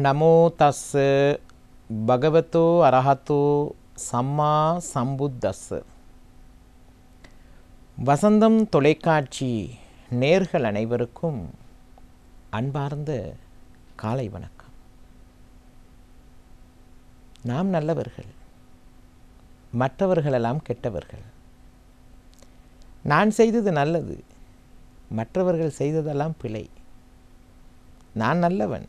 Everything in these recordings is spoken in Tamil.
නමෝ තස්ස භගවතෝ அரஹතෝ சம்மா சம்புத்தස්ஸ. வசந்தம் தொலைக்காட்சி நேர்கள் அனைவருக்கும் அன்பார்ந்த காலை வணக்கம். நாம் நல்லவர்கள், மற்றவர்களெல்லாம் கெட்டவர்கள். நான் செய்தது நல்லது, மற்றவர்கள் செய்ததெல்லாம் பிழை. நான் நல்லவன்,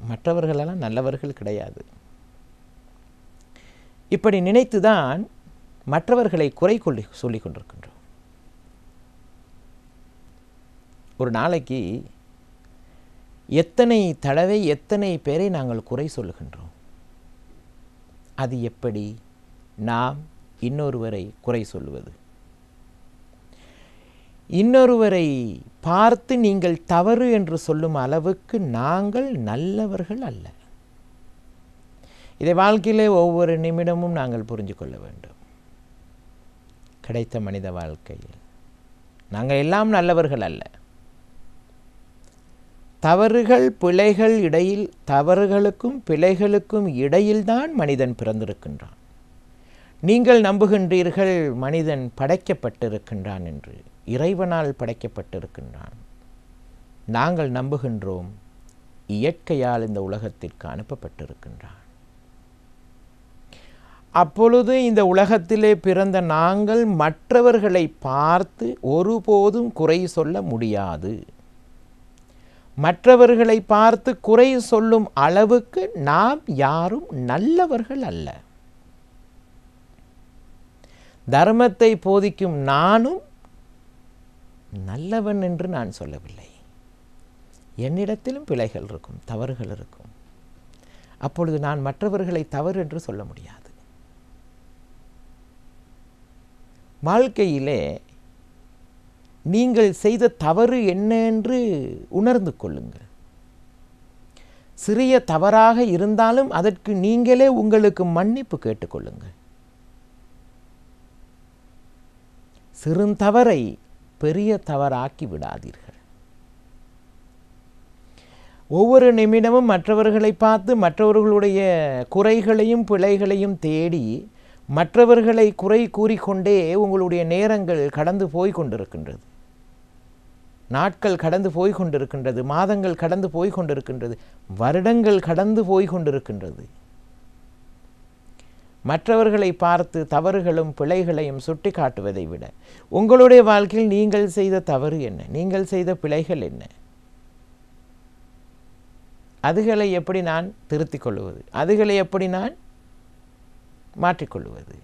மற்றவர்களெல்லாம் நல்லவர்கள் கிடையாது. இப்படி நினைத்துதான் மற்றவர்களை குறை சொல்லிக் கொண்டிருக்கின்றோம். ஒரு நாளைக்கு எத்தனை தடவை எத்தனை பேரை நாங்கள் குறை சொல்லுகின்றோம். அது எப்படி நாம் இன்னொருவரை குறை சொல்லுவது? இன்னொருவரை பார்த்து நீங்கள் தவறு என்று சொல்லும் அளவுக்கு நாங்கள் நல்லவர்கள் அல்ல. இதை வாழ்க்கையிலே ஒவ்வொரு நிமிடமும் நாங்கள் புரிந்து கொள்ள வேண்டும். கிடைத்த மனித வாழ்க்கையில் நாங்கள் எல்லாம் நல்லவர்கள் அல்ல. தவறுகளுக்கும் பிழைகளுக்கும் இடையில்தான் மனிதன் பிறந்திருக்கின்றான். நீங்கள் நம்புகின்றீர்கள் மனிதன் படைக்கப்பட்டிருக்கின்றான் என்று. இறைவனால் படைக்கப்பட்டிருக்கின்றான். நாங்கள் நம்புகின்றோம் இயற்கையால் இந்த உலகத்திற்கு அனுப்பப்பட்டிருக்கின்றான். அப்பொழுது இந்த உலகத்திலே பிறந்த நாங்கள் மற்றவர்களை பார்த்து ஒருபோதும் குறை சொல்ல முடியாது. மற்றவர்களை பார்த்து குறை சொல்லும் அளவுக்கு நாம் யாரும் நல்லவர்கள் அல்ல. தர்மத்தை போதிக்கும் நானும் நல்லவன் என்று நான் சொல்லவில்லை. என்னிடத்திலும் பிழைகள் இருக்கும், தவறுகள் இருக்கும். அப்பொழுது நான் மற்றவர்களை தவறு என்று சொல்ல முடியாது. வாழ்க்கையிலே நீங்கள் செய்த தவறு என்ன என்று உணர்ந்து கொள்ளுங்கள். சிறிய தவறாக இருந்தாலும் அதற்கு நீங்களே உங்களுக்கு மன்னிப்பு கேட்டுக்கொள்ளுங்கள். சிறுந்தவறை பெரிய தவறாக்கி விடாதீர்கள். ஒவ்வொரு நிமிடமும் மற்றவர்களை பார்த்து மற்றவர்களுடைய குறைகளையும் பிழைகளையும் தேடி மற்றவர்களை குறை கூறிக்கொண்டே உங்களுடைய நேரங்கள் கடந்து போய் கொண்டிருக்கின்றது. நாட்கள் கடந்து போய் கொண்டிருக்கின்றது, மாதங்கள் கடந்து போய் கொண்டிருக்கின்றது, வருடங்கள் கடந்து போய் கொண்டிருக்கின்றது. மற்றவர்களை பார்த்து தவறுகளும் பிழைகளையும் சுட்டி காட்டுவதை விட உங்களுடைய வாழ்க்கையில் நீங்கள் செய்த தவறு என்ன, நீங்கள் செய்த பிழைகள் என்ன, அதுகளை எப்படி நான் திருத்திக் கொள்வது, அதுகளை எப்படி நான் மாற்றிக்கொள்வது?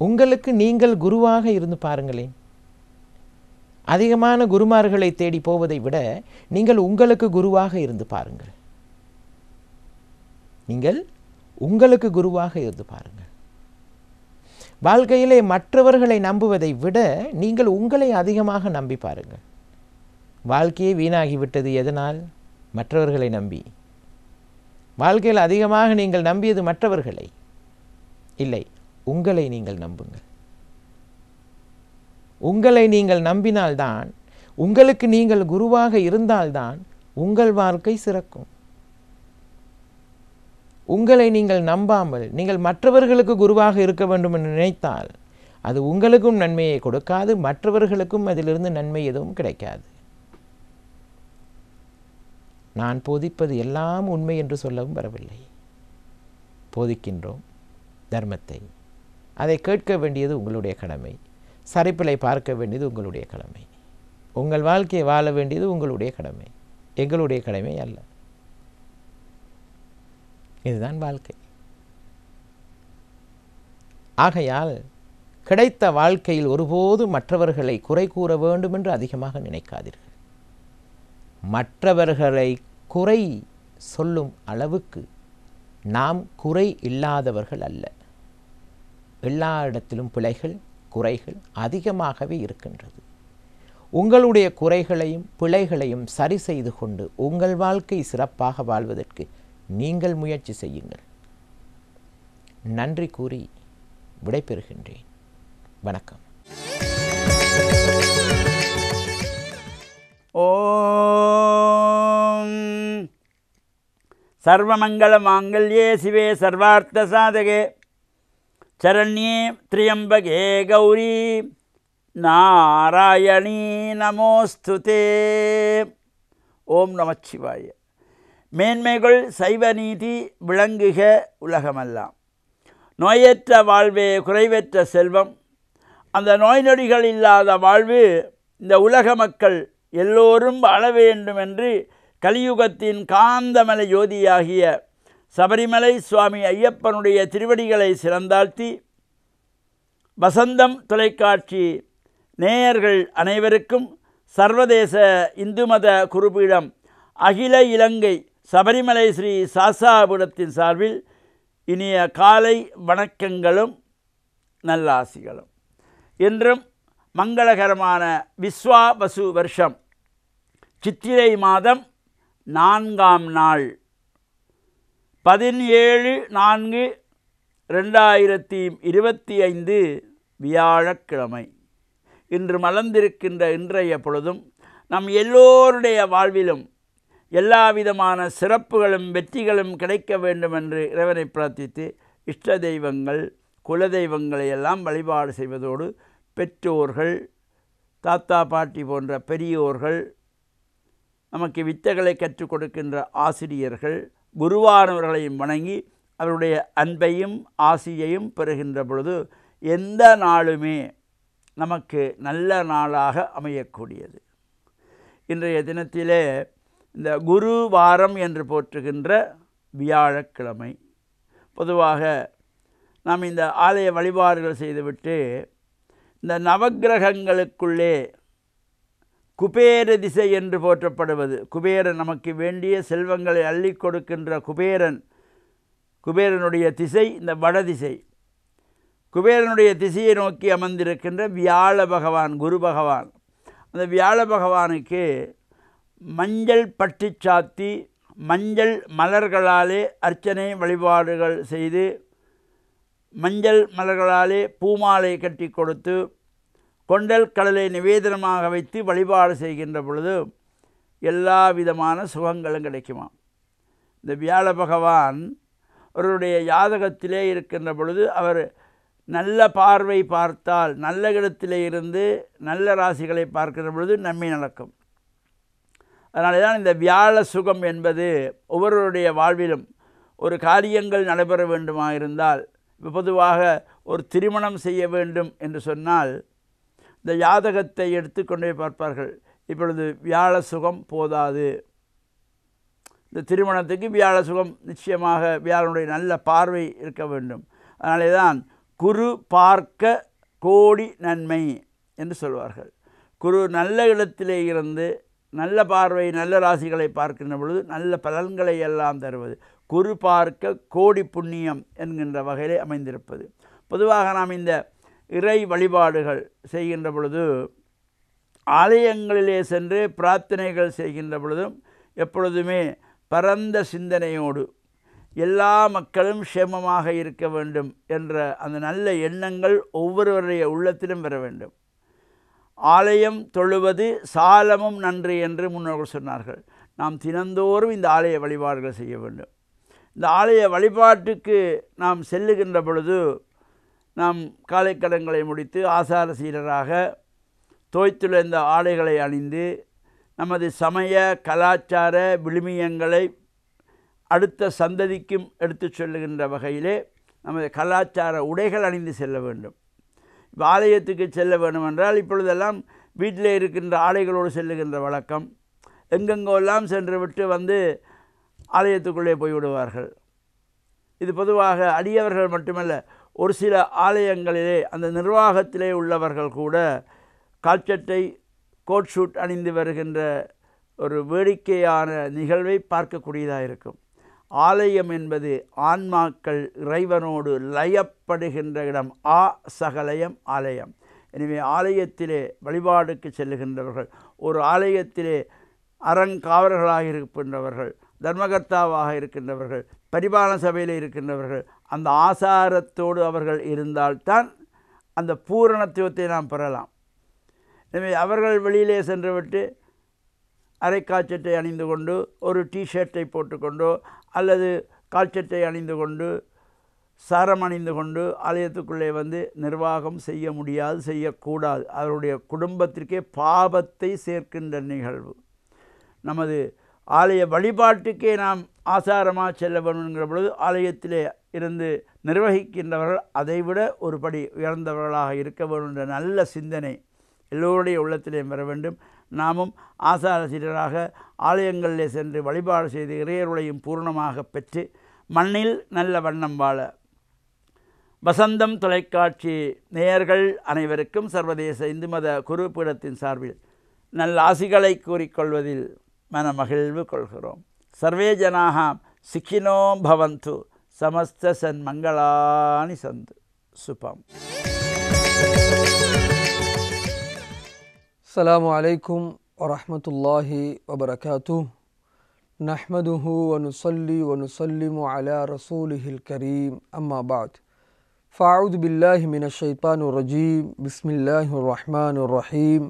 உங்களுக்கு நீங்கள் குருவாக இருந்து பாருங்களேன். அதிகமான குருமார்களை தேடி போவதை விட நீங்கள் உங்களுக்கு குருவாக இருந்து பாருங்கள். நீங்கள் உங்களுக்கு குருவாக இருந்து பாருங்கள். வாழ்க்கையிலே மற்றவர்களை நம்புவதை விட நீங்கள் உங்களை அதிகமாக நம்பி பாருங்கள். வாழ்க்கையே வீணாகிவிட்டது எதனால்? மற்றவர்களை நம்பி. வாழ்க்கையில் அதிகமாக நீங்கள் நம்பியது மற்றவர்களை இல்லை, உங்களை நீங்கள் நம்புங்கள். உங்களை நீங்கள் நம்பினால்தான், உங்களுக்கு நீங்கள் குருவாக இருந்தால்தான் உங்கள் வாழ்க்கை சிறக்கும். உங்களை நீங்கள் நம்பாமல் நீங்கள் மற்றவர்களுக்கு குருவாக இருக்க வேண்டும் என்று நினைத்தால் அது உங்களுக்கும் நன்மையை கொடுக்காது, மற்றவர்களுக்கும் அதிலிருந்து நன்மை எதுவும் கிடைக்காது. நான் போதிப்பது எல்லாம் உண்மை என்று சொல்லவும் வரவில்லை. போதிக்கின்றோம் தர்மத்தை. அதை கேட்க வேண்டியது உங்களுடைய கடமை. சரிப்பிலை பார்க்க வேண்டியது உங்களுடைய கடமை. உங்கள் வாழ்க்கையை வாழ வேண்டியது உங்களுடைய கடமை, எங்களுடைய கடமை அல்ல. இதுதான் வாழ்க்கை. ஆகையால் கிடைத்த வாழ்க்கையில் ஒருபோதும் மற்றவர்களை குறை கூற வேண்டும் என்று அதிகமாக நினைக்காதீர்கள். மற்றவர்களை குறை சொல்லும் அளவுக்கு நாம் குறை இல்லாதவர்கள் அல்ல. எல்லா இடத்திலும் பிழைகள், குறைகள் அதிகமாகவே இருக்கின்றது. உங்களுடைய குறைகளையும் பிழைகளையும் சரி செய்து கொண்டு உங்கள் வாழ்க்கை சிறப்பாக வாழ்வதற்கு நீங்கள் முயற்சி செய்யுங்கள். நன்றி கூறி விடைபெறுகின்றேன். வணக்கம். ஓம் சர்வமங்கலமாங்கல்யே சிவே சர்வார்த்தசாதகே சரண்யே த்ரியம்பகே கௌரி நாராயணீ நமோஸ்துதே. ஓம் நமச்சிவாய. மேன்மைகள் சைவ நீதி விளங்குக உலகமெல்லாம். நோயற்ற வாழ்வே குறைவற்ற செல்வம். அந்த நோய் நொடிகள் இல்லாத வாழ்வு இந்த உலக மக்கள் எல்லோரும் வாழ வேண்டும் என்று கலியுகத்தின் காந்தமலை ஜோதியாகிய சபரிமலை சுவாமி ஐயப்பனுடைய திருவடிகளை சிறந்தாழ்த்தி வசந்தம் தொலைக்காட்சி நேயர்கள் அனைவருக்கும் சர்வதேச இந்து மத குருபீடம் அகில இலங்கை சபரிமலை ஸ்ரீ சாஸ்தாபீடத்தின் சார்பில் இனிய காலை வணக்கங்களும் நல்லாசிகளும். இன்றும் மங்களகரமான விஸ்வாவசு வருஷம் சித்திரை மாதம் 4ஆம் நாள் 17/4/2025 வியாழக்கிழமை. இன்று மலர்ந்திருக்கின்ற இன்றைய பொழுதும் நம் எல்லோருடைய வாழ்விலும் எல்லா விதமான சிறப்புகளும் வெற்றிகளும் கிடைக்க வேண்டும் என்று இறைவனை பிரார்த்தித்து இஷ்ட தெய்வங்கள் குலதெய்வங்களை எல்லாம் வழிபாடு செய்வதோடு பெற்றோர்கள் தாத்தா பாட்டி போன்ற பெரியோர்கள் நமக்கு வித்தைகளை கற்றுக் கொடுக்கின்ற ஆசிரியர்கள் குருவானவர்களையும் வணங்கி அவருடைய அன்பையும் ஆசியையும் பெறுகின்ற பொழுது எந்த நாளுமே நமக்கு நல்ல நாளாக அமையக்கூடியது. இன்றைய தினத்திலே இந்த குரு வாரம் என்று போற்றுகின்ற வியாழக்கிழமை. பொதுவாக நாம் இந்த ஆலய வழிபாடுகள் செய்துவிட்டு இந்த நவக்கிரகங்களுக்குள்ளே குபேர திசை என்று போற்றப்படுவது, குபேரன் நமக்கு வேண்டிய செல்வங்களை அள்ளி கொடுக்கின்ற குபேரனுடைய திசை இந்த வடதிசை. குபேரனுடைய திசையை நோக்கி அமர்ந்திருக்கின்ற வியாழ பகவான் குரு பகவான். அந்த வியாழ பகவானுக்கு மஞ்சள் பட்டி சாத்தி மஞ்சள் மலர்களாலே அர்ச்சனை வழிபாடுகள் செய்து மஞ்சள் மலர்களாலே பூமாலை கட்டி கொடுத்து கொண்டல் கடலை நிவேதனமாக வைத்து வழிபாடு செய்கின்ற பொழுது எல்லா விதமான சுகங்களும் கிடைக்குமா. இந்த வியாழ பகவான் அவருடைய ஜாதகத்திலே இருக்கின்ற பொழுது அவர் நல்ல பார்வை பார்த்தால் நல்ல இடத்திலே இருந்து நல்ல ராசிகளை பார்க்கின்ற பொழுது நன்மை நடக்கும். அதனால தான் இந்த வியாழ சுகம் என்பது ஒவ்வொருவருடைய வாழ்விலும் ஒரு காரியங்கள் நடைபெற வேண்டுமா இருந்தால், பொதுவாக ஒரு திருமணம் செய்ய வேண்டும் என்று சொன்னால் இந்த ஜாதகத்தை எடுத்துக்கொண்டே பார்ப்பார்கள். இப்பொழுது வியாழ சுகம் போதாது, இந்த திருமணத்துக்கு வியாழ சுகம் நிச்சயமாக வியாழனுடைய நல்ல பார்வை இருக்க வேண்டும். அதனாலே தான் குரு பார்க்க கோடி நன்மை என்று சொல்வார்கள். குரு நல்ல இடத்திலே இருந்து நல்ல பார்வை நல்ல ராசிகளை பார்க்கின்ற பொழுது நல்ல பலன்களை எல்லாம் தருவது. குரு பார்க்க கோடி புண்ணியம் என்கின்ற வகையிலே அமைந்திருப்பது. பொதுவாக நாம் இந்த இறை வழிபாடுகள் செய்கின்ற பொழுது ஆலயங்களிலே சென்று பிரார்த்தனைகள் செய்கின்ற பொழுதும் எப்பொழுதுமே பரந்த சிந்தனையோடு எல்லா மக்களும் க்ஷேமமாக இருக்க வேண்டும் என்ற அந்த நல்ல எண்ணங்கள் ஒவ்வொருவருடைய உள்ளத்திலும் பெற வேண்டும். ஆலயம் தொழுவது சாலமும் நன்று என்று முன்னோர்கள் சொன்னார்கள். நாம் தினந்தோறும் இந்த ஆலய வழிபாடுகள் செய்ய வேண்டும். இந்த ஆலய வழிபாட்டுக்கு நாம் செல்லுகின்ற பொழுது நாம் காலை கடன்களை முடித்து ஆசார சீரராக தோய்த்துள்ள இந்த ஆடைகளை அணிந்து நமது சமய கலாச்சார விழுமியங்களை அடுத்த சந்ததிக்கும் எடுத்து சொல்லுகின்ற வகையிலே நமது கலாச்சார உடைகள் அணிந்து செல்ல வேண்டும். இப்போ ஆலயத்துக்கு செல்ல வேண்டுமென்றால் இப்பொழுதெல்லாம் வீட்டில் இருக்கின்ற ஆடைகளோடு செல்லுகின்ற வழக்கம். எங்கெங்கெல்லாம் சென்று விட்டு வந்து ஆலயத்துக்குள்ளே போய்விடுவார்கள். இது பொதுவாக அடியவர்கள் மட்டுமல்ல, ஒரு சில ஆலயங்களிலே அந்த நிர்வாகத்திலே உள்ளவர்கள் கூட கால்சட்டை கோட் ஷூட் அணிந்து வருகின்ற ஒரு வேடிக்கையான நிகழ்வை பார்க்கக்கூடியதாக இருக்கும். ஆலயம் என்பது ஆன்மாக்கள் இறைவனோடு லயப்படுகின்ற இடம். சகலயம் ஆலயம். எனவே ஆலயத்திலே வழிபாடுக்கு செல்லுகின்றவர்கள், ஒரு ஆலயத்திலே அறங்காவலர்களாக இருக்கின்றவர்கள், தர்மகர்த்தாவாக இருக்கின்றவர்கள், பரிபாலன சபையில் இருக்கின்றவர்கள், அந்த ஆசாரத்தோடு அவர்கள் இருந்தால்தான் அந்த பூரணத்துவத்தை நாம் பெறலாம். எனவே அவர்கள் வெளியிலே சென்றுவிட்டு அரைக்காச்சட்டை அணிந்து கொண்டு ஒரு டிஷர்ட்டை போட்டுக்கொண்டோ அல்லது கால்சட்டை அணிந்து கொண்டு சாரம் அணிந்து கொண்டு ஆலயத்துக்குள்ளே வந்து நிர்வாகம் செய்ய முடியாது, செய்யக்கூடாது. அவருடைய குடும்பத்திற்கே பாபத்தை சேர்க்கின்ற நிகழ்வு. நமது ஆலய வழிபாட்டுக்கே நாம் ஆசாரமாக செல்ல வேணுங்கிற பொழுது ஆலயத்திலே இருந்து நிர்வகிக்கின்றவர்கள் அதைவிட ஒரு படி உயர்ந்தவர்களாக இருக்க வேண்டும் என்ற நல்ல சிந்தனை எல்லோருடைய உள்ளத்திலே வர வேண்டும். நாமும் ஆசாரசீரராக ஆலயங்களிலே சென்று வழிபாடு செய்து இறையருளையும் பூர்ணமாக பெற்று மண்ணில் நல்ல வண்ணம் வாழ வசந்தம் தொலைக்காட்சி நேயர்கள் அனைவருக்கும் சர்வதேச இந்து மத குருபீடத்தின் சார்பில் நல்ல ஆசிகளை கூறிக்கொள்வதில் மனமகிழ்வு கொள்கிறோம். சர்வே ஜனாக சிக்கினோ பவந்து சமஸ்த சன்மங்களானி சந்து. சுபம். அஸ்ஸலாமு அலைக்கும் வரஹ்மத்துல்லாஹி வபரகாத்துஹ். நஹ்மதுஹு வனுஸல்லி வனுஸல்லிமு அலா ரசூலிஹில் கரீம். அம்மா பஅத். ஃபஅஊது பில்லாஹி மினஷ் ஷைத்தானிர் ரஜீம். பிஸ்மில்லாஹிர் ரஹ்மானிர் ரஹீம்.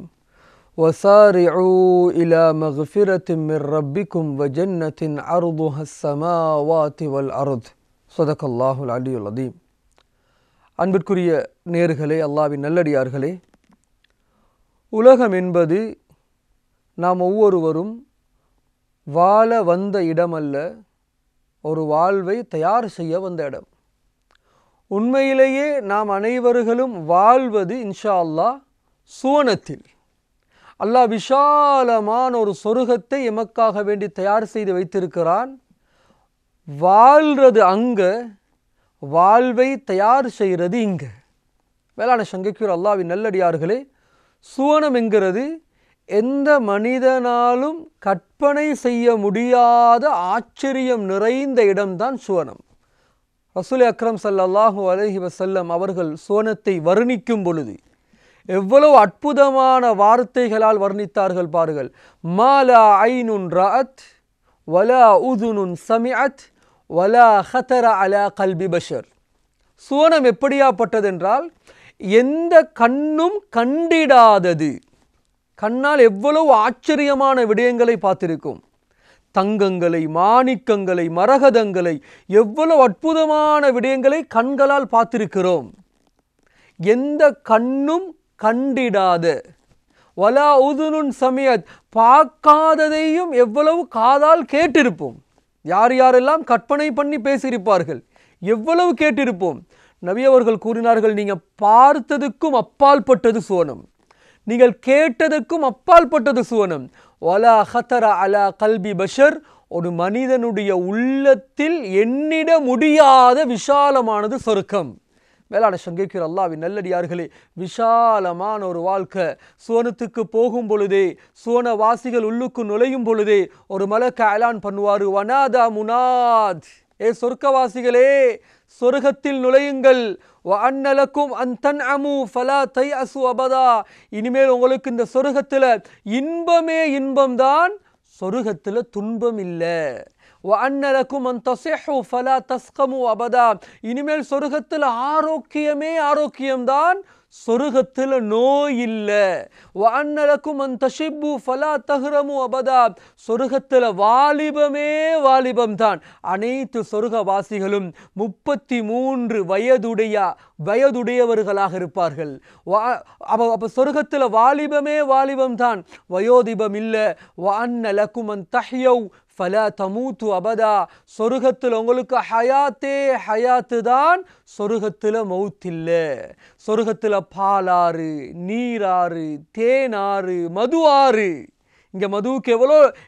وسارعوا إلى مغفرة من ربكم وجنة عرضها السماوات والأرض. صدق الله العلي العظيم. அன்பிற்குரிய நேயர்களே, அல்லாஹ்வின் நல்லடியார்களே, உலகம் என்பது நாம் ஒவ்வொருவரும் வாழ வந்த இடமல்ல, ஒரு வாழ்வை தயார் செய்ய வந்த இடம். உண்மையிலேயே நாம் அனைவர்களும் வாழ்வது இன்ஷா அல்லாஹ் சுவனத்தில். அல்லாஹ் விஷாலமான ஒரு சொர்க்கத்தை எமக்காக வேண்டி தயார் செய்து வைத்திருக்கிறான். வாழ்றது அங்க, வாழ்வை தயார் செய்கிறது இங்க. வேளாண் சங்கைக்குரிய அல்லாஹ்வின் நல்லடியார்களே, சுவனம் என்கிறது எந்த மனிதனாலும் கற்பனை செய்ய முடியாத ஆச்சரியம் நிறைந்த இடம்தான் சுவனம். ரசூல் அக்ரம் ஸல்லல்லாஹு அலைஹி வஸல்லம் அவர்கள் சுவனத்தை வர்ணிக்கும் பொழுது எவ்வளவு அற்புதமான வார்த்தைகளால் வர்ணித்தார்கள் பாருங்கள். மாலா ஐனுன் ரஅத் வலா உதுனுன் சமிஅத் வலா ஹதர அலா கல்பி பஷர். சுவனம் எப்படியாப்பட்டதென்றால் எந்த கண்ணும் கண்டிடாதது. கண்ணால் எவ்வளவு ஆச்சரியமான விடயங்களை பார்த்திருக்கும். தங்கங்களை, மாணிக்கங்களை, மரகதங்களை, எவ்வளவு அற்புதமான விடயங்களை கண்களால் பார்த்திருக்கிறோம். எந்த கண்ணும் கண்டிடாத, வலா உதுனுன் சமியத், பார்க்காததையும் எவ்வளவு காதால் கேட்டிருப்போம். யார் யாரெல்லாம் கற்பனை பண்ணி பேசியிருப்பார்கள், எவ்வளவு கேட்டிருப்போம். நபி அவர்கள் கூறினார்கள், நீங்கள் பார்த்ததுக்கும் அப்பால்பட்டது சுவனம், நீங்கள் கேட்டதுக்கும் அப்பால்பட்டது சுவனம். வலா ஹதர அலா கல்பி பஷர், ஒரு மனிதனுடைய உள்ளத்தில் எண்ணிட முடியாத விஷாலமானது சொர்க்கம். மேலான சங்கைக்குரிய அல்லாஹ்வின் நல்லடியார்களே, விஷாலமான ஒரு வாழ்க்கை. சுவனத்துக்கு போகும் பொழுதே, சுவனவாசிகள் உள்ளுக்கு நுழையும் பொழுதே ஒரு மலக்க அலான் பண்ணுவார், வனாதா முனாத், ஏ சொர்க்கவாசிகளே சொர்க்கத்தில் நுழையுங்கள். வஅன்னலக்கும் அன் தன்அமு ஃபலா தைஅசு அபதா, இனிமேல் உங்களுக்கு இந்த சொர்க்கத்தில் இன்பமே இன்பம்தான், சொர்க்கத்தில் துன்பம் இல்லை. வஅன்னலக்கும் அன் தஸிஹு ஃபலா தஸ்கமு அபதா, இனிமேல் சொர்க்கத்தில் ஆரோக்கியமே ஆரோக்கியம்தான், சொர்க்கத்தில் நோய் இல்லை. வஅன்னலக்கும் அன் தஷிப்பு ஃபலா தஹ்ரமு அபதா, சொர்க்கத்தில் வாலிபமே வாலிபம்தான். அனைத்து சொர்க்கவாசிகளும் 33 வயதுடையவர்களாக இருப்பார்கள். அப்போ சொர்க்கத்தில் வாலிபமே வாலிபம்தான், வயோதிபம் இல்லை. வஅன்னலக்கும் அன் தஹ்யவ் ஃபலா தமூத்து அபதா, சொர்க்கத்தில் உங்களுக்கு ஹயாத்தே ஹயாத்து தான், சொர்க்கத்தில் மௌத்தில்லை. சொர்க்கத்தில் பாலாறு, நீராறு, தேனாறு, மது ஆறு. இங்கே மதுவுக்கு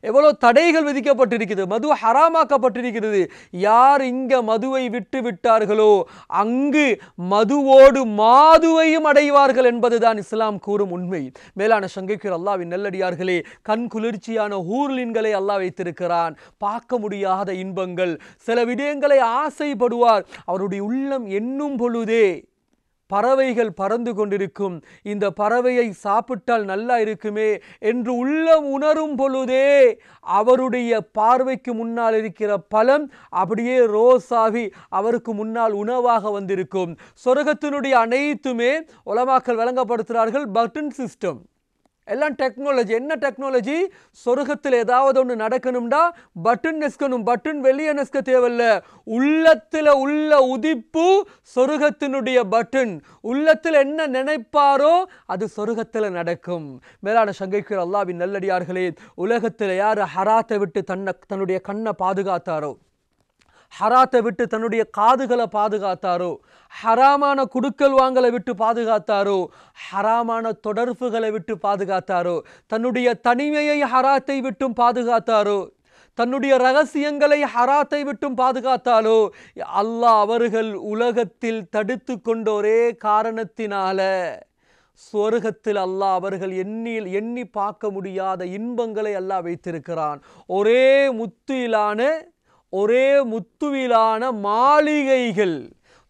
எவ்வளோ தடைகள் விதிக்கப்பட்டிருக்கிறது, மது ஹராமாக்கப்பட்டிருக்கிறது. யார் இங்கே மதுவை விட்டு விட்டார்களோ அங்கு மதுவோடு மாதுவையும் அடைவார்கள் என்பதுதான் இஸ்லாம் கூறும் உண்மை. மேலான சங்கைக்குரிய அல்லாஹ்வின் நல்லடியார்களே, கண் குளிர்ச்சியான ஹூர்லின்களை அல்லாஹ் வைத்திருக்கிறான். பார்க்க முடியாத இன்பங்கள், சில விடயங்களை ஆசைப்படுவார். அவருடைய உள்ளம் எண்ணும் பொழுதே பறவைகள் பறந்து கொண்டிருக்கும், இந்த பறவையை சாப்பிட்டால் நல்லா இருக்குமே என்று உள்ளம் உணரும் பொழுதே அவருடைய பார்வைக்கு முன்னால் இருக்கிற பழம் அப்படியே ரோசாவி அவருக்கு முன்னால் உணவாக வந்திருக்கும். சொர்க்கத்தினுடைய அனைத்துமே உலமாக்கள் வழங்கப்படுத்துகிறார்கள் பட்டன் சிஸ்டம். எல்லாம் டெக்னாலஜி. என்ன டெக்னாலஜி? சொர்க்கத்தில் ஏதாவது ஒன்று நடக்கணும்டா பட்டன் நெஸ்கணும். பட்டன் வெளியே நெஸ்க தேவையில்ல. உள்ளத்தில் உள்ள உதிப்பு சொர்க்கத்தினுடைய பட்டன். உள்ளத்தில் என்ன நினைப்பாரோ அது சொர்க்கத்தில் நடக்கும். மேலான சங்கைக்குரிய அல்லாஹ்வின் நல்லடியார்களே, உலகத்தில் யார் ஹராத்தை விட்டு தன்னுடைய கண்ணை பாதுகாத்தாரோ, ஹராத்தை விட்டு தன்னுடைய காதுகளை பாதுகாத்தாரோ, ஹராமான குடுக்கல் வாங்கலை விட்டு பாதுகாத்தாரோ, ஹராமான தொடர்புகளை விட்டு பாதுகாத்தாரோ, தன்னுடைய தனிமையை ஹராத்தை விட்டும் பாதுகாத்தாரோ, தன்னுடைய ரகசியங்களை ஹராத்தை விட்டும் பாதுகாத்தாலோ, அல்லாஹ் அவர்கள் உலகத்தில் தடுத்து கொண்ட ஒரே காரணத்தினால சொர்க்கத்தில் அல்லாஹ் அவர்கள் எண்ணி பார்க்க முடியாத இன்பங்களை அல்லாஹ் வைத்திருக்கிறான். ஒரே முத்துவிலான மாளிகைகள்.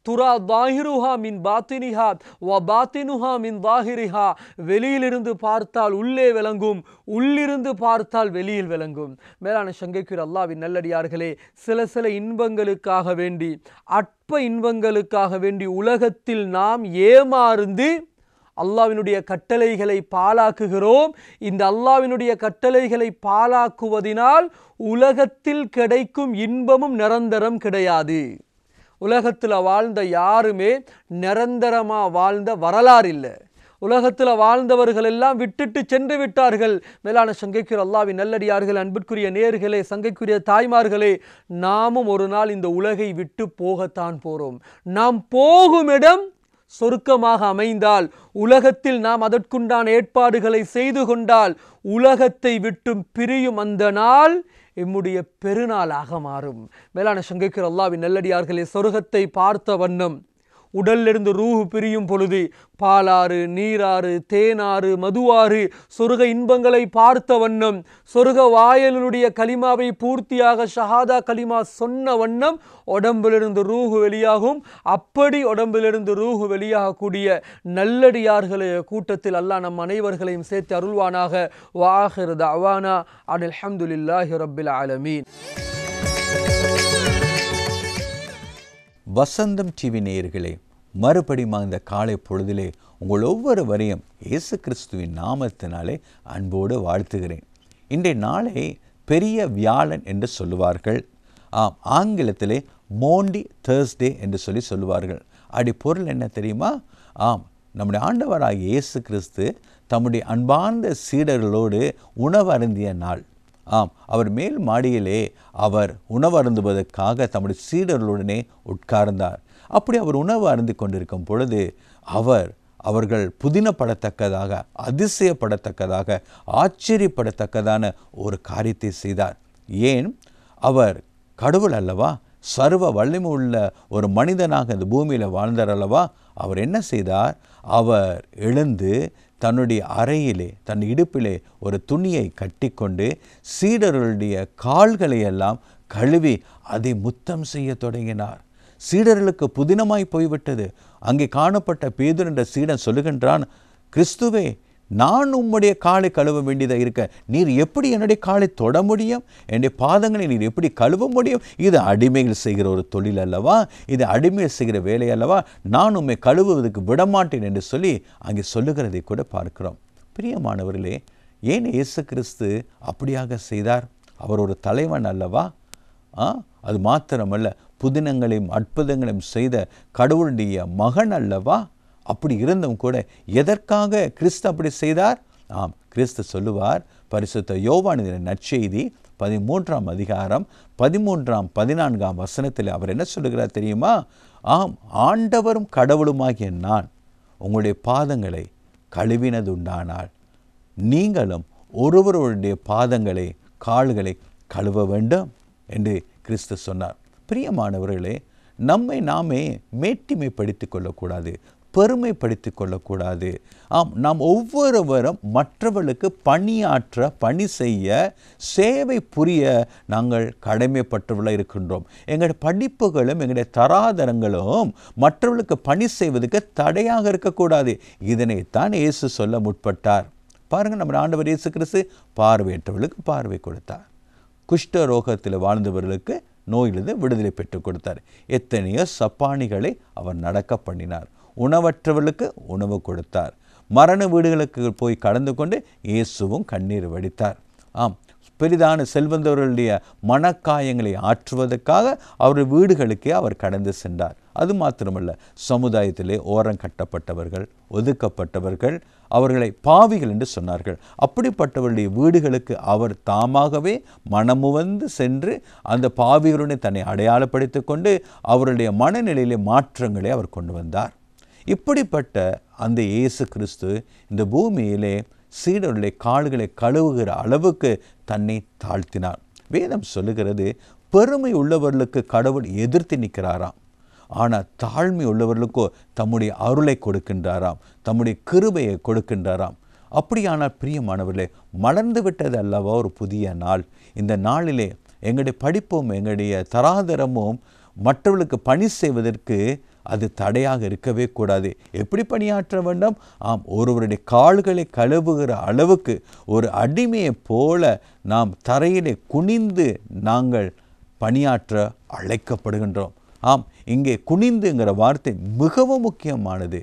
துரா தாஹிருஹா மின் பாத்தினிஹா வ பாத்தினுஹா மின் தாஹிரிஹா. வெளியிலிருந்து பார்த்தால் உள்ளே விளங்கும், உள்ளிருந்து பார்த்தால் வெளியில் விளங்கும். மேலான சங்கைக்குரிய அல்லாஹ்வின் நல்லடியார்களே, சில இன்பங்களுக்காக வேண்டி, அற்ப இன்பங்களுக்காக வேண்டி உலகத்தில் நாம் ஏமாந்து அல்லாஹ்வினுடைய கட்டளைகளை பாழாக்குகிறோம். இந்த அல்லாஹ்வினுடைய கட்டளைகளை பாழாக்குவதினால் உலகத்தில் கிடைக்கும் இன்பமும் நிரந்தரம் கிடையாது. உலகத்தில் வாழ்ந்த யாருமே நிரந்தரமாக வாழ்ந்த வரலாறு இல்லை. உலகத்தில் வாழ்ந்தவர்கள் எல்லாம் விட்டுட்டு சென்று விட்டார்கள். மேலான சங்கைக்குரிய அல்லாஹ்வின் நல்லடியார்கள், அன்பிற்குரிய நேயர்களே, சங்கைக்குரிய தாய்மார்களே, நாமும் ஒரு நாள் இந்த உலகை விட்டு போகத்தான் போகிறோம். நாம் போகும் இடம் சொர்க்கமாக அமைந்தால், உலகத்தில் நாம் அதற்குண்டான ஏற்பாடுகளை செய்து கொண்டால், உலகத்தை விட்டும் பிரியும் அந்த நாள் எம்முடைய பெருநாளாக மாறும். மேலான சங்கைக்குரிய அல்லாஹ்வின் நல்லடியார்களே, சொர்க்கத்தை பார்த்த வண்ணம் உடலிலிருந்து ரூஹு பிரியும் பொழுது பாலாறு, நீராறு, தேனாறு, மதுவாறு சொர்க்க இன்பங்களை பார்த்த வண்ணம், சொர்க்க வாயலுடைய கலிமாவை பூர்த்தியாக ஷஹாதா கலிமா சொன்ன வண்ணம் உடம்பிலிருந்து ரூஹு வெளியாகும். அப்படி உடம்பிலிருந்து ரூஹு வெளியாகக்கூடிய நல்லடியார்களுடைய கூட்டத்தில் அல்லாஹ் நம் அனைவர்களையும் சேர்த்து அருள்வானாக. வஆகிரு தஅவானா அனில் ஹம்துலில்லாஹி ரப்பில் ஆலமீன். வசந்தம் டிவி நேயர்களே, மறுபடியும் இந்த காலை பொழுதிலே உங்கள் ஒவ்வொருவரையும் இயேசு கிறிஸ்துவின் நாமத்தினாலே அன்போடு வாழ்த்துகிறேன். இன்றைய நாளை பெரிய வியாழன் என்று சொல்லுவார்கள். ஆங்கிலத்திலே மோண்டி தேர்ஸ்டே என்று சொல்லுவார்கள். அப்படி பொருள் என்ன தெரியுமா? நம்முடைய ஆண்டவராகிய இயேசு கிறிஸ்து தம்முடைய அன்பார்ந்த சீடர்களோடு உணவு அருந்திய நாள். அவர் மேல் மாடியிலே அவர் உணவு அருந்துவதற்காக தம்முடைய சீடர்களுடனே உட்கார்ந்தார். அப்படி அவர் உணவு அருந்தி கொண்டிருக்கும் பொழுது அவர்கள் புதினப்படத்தக்கதாக, அதிசயப்படத்தக்கதாக, ஆச்சரியப்படத்தக்கதான ஒரு காரியத்தை செய்தார். ஏன்? அவர் கடவுள் அல்லவா, சர்வ வல்லமை உள்ள ஒரு மனிதனாக இந்த பூமியில் வாழ்ந்தார் அல்லவா. அவர் என்ன செய்தார்? அவர் எழுந்து தன்னுடைய அறையிலே தன் இடுப்பிலே ஒரு துணியை கட்டிக்கொண்டு சீடர்களுடைய கால்களை எல்லாம் கழுவி அதை முத்தம் செய்ய தொடங்கினார். சீடர்களுக்கு புதினமாய் போய்விட்டது. அங்கே காணப்பட்ட பேதுரு என்ற சீடன் சொல்லுகின்றான், கிறிஸ்துவே, நான் உம்முடைய காலை கழுவ வேண்டியதாக இருக்க, நீர் எப்படி என்னுடைய காலை தொட முடியும்? என்னுடைய பாதங்களை நீர் எப்படி கழுவ முடியும்? இது அடிமைகள் செய்கிற ஒரு தொழில் அல்லவா, இது அடிமைகள் செய்கிற வேலை அல்லவா, நான் உம்மை கழுவுவதற்கு விடமாட்டேன் என்று சொல்லி அங்கே சொல்லுகிறதை கூட பார்க்கிறோம். பிரியமானவர்களே, ஏன் இயேசு கிறிஸ்து அப்படியாக செய்தார்? அவர் ஒரு தலைவன் அல்லவா. அது மாத்திரமல்ல, புதினங்களையும் அற்புதங்களையும் செய்த கடவுளுடைய மகன் அல்லவா. அப்படி இருந்தும் கூட எதற்காக கிறிஸ்து அப்படி செய்தார்? கிறிஸ்து சொல்லுவார், பரிசுத்த யோவானின் நற்செய்தி 13ஆம் அதிகாரம் 13-14 வசனத்தில் அவர் என்ன சொல்லுகிறார் தெரியுமா? ஆண்டவரும் கடவுளுமாகிய நான் உங்களுடைய பாதங்களை கழுவினதுண்டானால் நீங்களும் ஒருவருடைய பாதங்களை, கால்களை கழுவ வேண்டும் என்று கிறிஸ்து சொன்னார். பிரியமானவர்களே, நம்மை நாமே மேட்டிமைப்படுத்திக் கொள்ளக்கூடாது, பெருமைப்படுத்திக் கொள்ளக்கூடாது. நாம் ஒவ்வொருவரும் மற்றவர்களுக்கு பணியாற்ற, பணி செய்ய, சேவை புரிய நாங்கள் கடமைப்பட்டவர்களாக இருக்கின்றோம். எங்களுடைய படிப்புகளும் எங்களுடைய தராதரங்களும் மற்றவர்களுக்கு பணி செய்வதற்கு தடையாக இருக்கக்கூடாது. இதனைத்தான் இயேசு சொல்ல முற்பட்டார். பாருங்கள், நம்ம ஆண்டவர் இயேசு கிறிஸ்து பார்வையற்றவர்களுக்கு பார்வை கொடுத்தார். குஷ்ட ரோகத்தில் வாழ்ந்தவர்களுக்கு நோயிலிருந்து விடுதலை பெற்றுக் கொடுத்தார். எத்தனையோ சப்பானிகளை அவர் நடக்க பண்ணினார். உணவற்றவர்களுக்கு உணவு கொடுத்தார். மரண வீடுகளுக்கு போய் கடந்து கொண்டு இயேசுவும் கண்ணீர் வடித்தார். ஆம், பெரிதான செல்வந்தவர்களுடைய மனக்காயங்களை ஆற்றுவதற்காக அவர் வீடுகளுக்கே அவர் கடந்து சென்றார். அது மாத்திரமல்ல, சமுதாயத்திலே ஓரம் கட்டப்பட்டவர்கள், ஒதுக்கப்பட்டவர்கள், அவர்களை பாவிகள் என்று சொன்னார்கள். அப்படிப்பட்டவருடைய வீடுகளுக்கு அவர் தாமாகவே மனமுவந்து சென்று அந்த பாவிகளுடன் தன்னை அடையாளப்படுத்திக் கொண்டு அவருடைய மனநிலையிலே மாற்றங்களை அவர் கொண்டு வந்தார். இப்படிப்பட்ட அந்த இயேசு கிறிஸ்து இந்த பூமியிலே சீடருடைய கால்களை கழுவுகிற அளவுக்கு தன்னை தாழ்த்தினார். வேதம் சொல்லுகிறது, பெருமை உள்ளவர்களுக்கு கடவுள் எதிர்த்து நிற்கிறாராம், ஆனால் தாழ்மை உள்ளவர்களுக்கோ தம்முடைய அருளை கொடுக்கின்றாராம், தம்முடைய கிருபையை கொடுக்கின்றாராம். அப்படியானால் பிரியமானவர்களே, மலர்ந்து விட்டது அல்லவா ஒரு புதிய நாள். இந்த நாளிலே எங்களுடைய படிப்பும் எங்களுடைய தராதரமும் மற்றவர்களுக்கு பணி செய்வதற்கு அது தடையாக இருக்கவே கூடாது. எப்படி பணியாற்ற வேண்டும்? ஆம், ஒருவருடைய கால்களை கழுவுகிற அளவுக்கு ஒரு அடிமையை போல நாம் தரையிலே குனிந்து நாங்கள் பணியாற்ற அழைக்கப்படுகின்றோம். ஆம், இங்கே குனிந்துங்கிற வார்த்தை மிகவும் முக்கியமானது.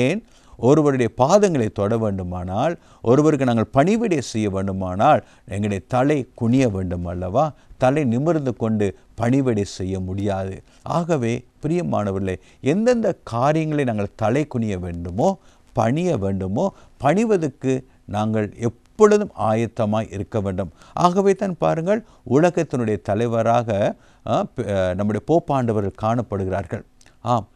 ஏன்? ஒருவருடைய பாதங்களை தொட வேண்டுமானால், ஒருவருக்கு நாங்கள் பணிவிடை செய்ய வேண்டுமானால் எங்களுடைய தலை குனிய வேண்டும் அல்லவா? தலை நிமிர்ந்து கொண்டு பணிவிடை செய்ய முடியாது. ஆகவே பிரியமானவர்களே, எந்தெந்த காரியங்களை நாங்கள் தலை குனிய வேண்டுமோ, பணிய வேண்டுமோ, பணிவதற்கு நாங்கள் எப்பொழுதும் ஆயத்தமாய் இருக்க வேண்டும். ஆகவே தான் பாருங்கள், உலகத்தினுடைய தலைவராக நம்முடைய போப்பாண்டவர்கள் காணப்படுகிறார்கள். ஆம்,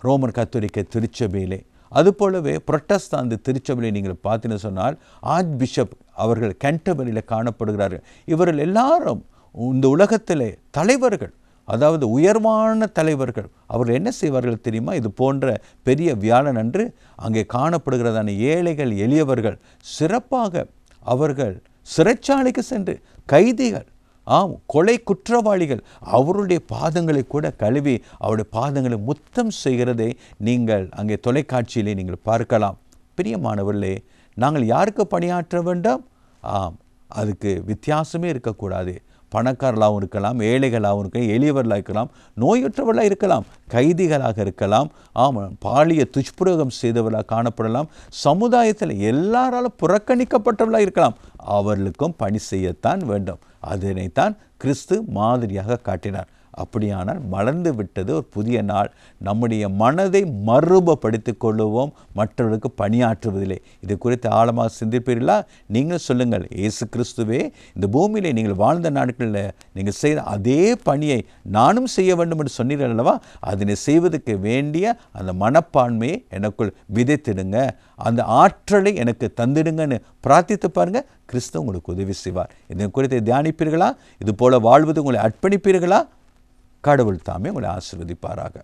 ரோமன் கத்தோலிக்க திருச்சபையிலே, அதுபோலவே புரட்டஸ்தாந்து திருச்சபையிலே நீங்கள் பார்த்தீங்கன்னு சொன்னால் ஆர்ச் பிஷப் அவர்கள் கேன்டர்பரியில் காணப்படுகிறார்கள். இவர்கள் எல்லாரும் இந்த உலகத்திலே தலைவர்கள், அதாவது உயர்வான தலைவர்கள். அவர்கள் என்ன செய்வார்கள் தெரியுமா? இது போன்ற பெரிய வியாழன் அன்று அங்கே காணப்படுகிறதான ஏழைகள், எளியவர்கள் சிறப்பாக அவர்கள் சிறைச்சாலைக்கு சென்று கைதிகள், ஆம், கொலை குற்றவாளிகள், அவருடைய பாதங்களை கூட கழுவி அவருடைய பாதங்களை முத்தம் செய்கிறதை நீங்கள் அங்கே தொலைக்காட்சியிலே நீங்கள் பார்க்கலாம். பிரியமானவர்களே, நாங்கள் யாருக்கு பணியாற்ற வேண்டும்? ஆம், அதுக்கு வித்தியாசமே இருக்கக்கூடாது. பணக்காரர்களாகவும் இருக்கலாம், ஏழைகளாகவும் இருக்கலாம், எளியவர்களாக இருக்கலாம், நோயுற்றவர்களாக இருக்கலாம், கைதிகளாக இருக்கலாம், ஆமாம், பாலிய துஷ்பிரயோகம் செய்தவர்களாக காணப்படலாம், சமுதாயத்தில் எல்லாராலும் புறக்கணிக்கப்பட்டவர்களாக இருக்கலாம். அவர்களுக்கும் பணி செய்யத்தான் வேண்டும். அதனைத்தான் கிறிஸ்து மாதிரியாக காட்டினார். அப்படியானால் மலர்ந்து விட்டது ஒரு புதிய நாள். நம்முடைய மனதை மறுபப்படுத்திக் கொள்ளுவோம், மற்றவர்களுக்கு பணியாற்றுவதில்லை. இது குறித்து ஆழமாக சிந்திப்பீர்களா? நீங்கள் சொல்லுங்கள், இயேசு கிறிஸ்துவே இந்த பூமியிலே நீங்கள் வாழ்ந்த நாட்களில் நீங்கள் செய்த அதே பணியை நானும் செய்ய வேண்டும் என்று சொன்னீர்கள் அல்லவா? அதனை செய்வதற்கு வேண்டிய அந்த மனப்பான்மையை எனக்குள் விதைத்திடுங்க, அந்த ஆற்றலை எனக்கு தந்திடுங்கன்னு பிரார்த்தித்து பாருங்க. கிறிஸ்து உங்களுக்கு உதவி செய்வார். இதனை குறித்து தியானிப்பீர்களா? இது போல வாழ்வது உங்களை அர்ப்பணிப்பீர்களா? கடவுள் தாமே உங்களை ஆசீர்வதிப்பாராக.